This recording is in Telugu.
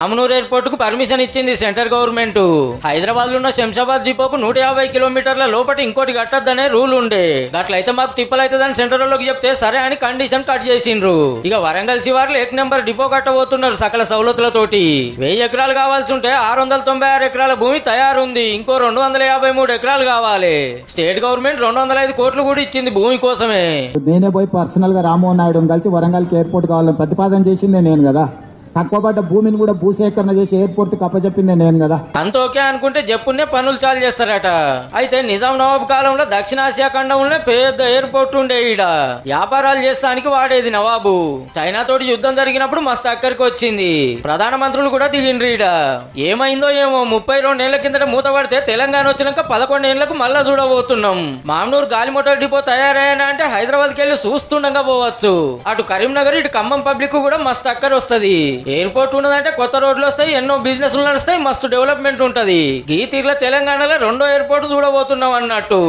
అమనూర్ ఎయిర్పోర్ట్ కు పర్మిషన్ ఇచ్చింది సెంట్రల్ గవర్నమెంట్. హైదరాబాద్ లో ఉన్న శంషాబాద్ డిపోకు 150 కిలోమీటర్ల లోపటి ఇంకోటి కట్టద్దనే రూల్ ఉండే. అట్లయితే మాకు తిప్పలైతుందని సెంట్రల్ లోకి చెప్తే సరే అని కండిషన్ కట్ చేసిండ్రు. ఇక వరంగల్ శివార్లు 1 నెంబర్ డిపో కట్టబోతున్నారు సకల సౌలతులతోటి. 1000 ఎకరాలు కావాల్సి ఉంటే 696 ఎకరాల భూమి తయారుంది. ఇంకో 253 ఎకరాలు కావాలి. స్టేట్ గవర్నమెంట్ 205 కోట్లు కూడా ఇచ్చింది భూమి కోసమే. నేనే పోయి పర్సనల్ గా రామ్మోహన్ నాయుడు కలిసి వరంగల్ ఎయిర్పోర్ట్ కావాలని ప్రతిపాదన చేసిందే నేను కదా. తక్కువ పడ్డ భూమిని కూడా భూసేకరణ చేసి ఎయిర్పోర్ట్ కి అప్పచెప్పిందే నేను కదా. అంతోకే అనుకుంటే చెప్పునే పనులు చాలు చేస్తారట. అయితే నిజాం నవాబ్ కాలంలో దక్షిణాసియా ఖండంలో పెద్ద ఎయిర్పోర్ట్ ఉండే. ఈడ వ్యాపారాలు చేస్తానికి వాడేది నవాబు. చైనా తోటి యుద్ధం జరిగినప్పుడు మస్తు అక్కడికి వచ్చింది. ప్రధానమంత్రులు కూడా దిగిండ్రు. ఈడ ఏమైందో ఏమో 32 ఏళ్ల కిందట మూత పడితే తెలంగాణ వచ్చినాక 11 ఏళ్లకు మళ్ళా చూడబోతున్నాం. మామ్నూర్ గాలి మోటార్ డిపో తయారయ్యానా అంటే హైదరాబాద్కి వెళ్ళి చూస్తుండగా పోవచ్చు. అటు కరీంనగర్ ఇటు ఖమ్మం పబ్లిక్ కూడా మస్తు అక్కర వస్తుంది. ఎయిర్పోర్ట్ ఉన్నదంటే కొత్త రోడ్లు వస్తాయి, ఎన్నో బిజినెస్లు నడుస్తాయి, మస్తు డెవలప్మెంట్ ఉంటది. ఈ తీరులో తెలంగాణలో 2వ ఎయిర్పోర్ట్ చూడబోతున్నాం అన్నట్టు.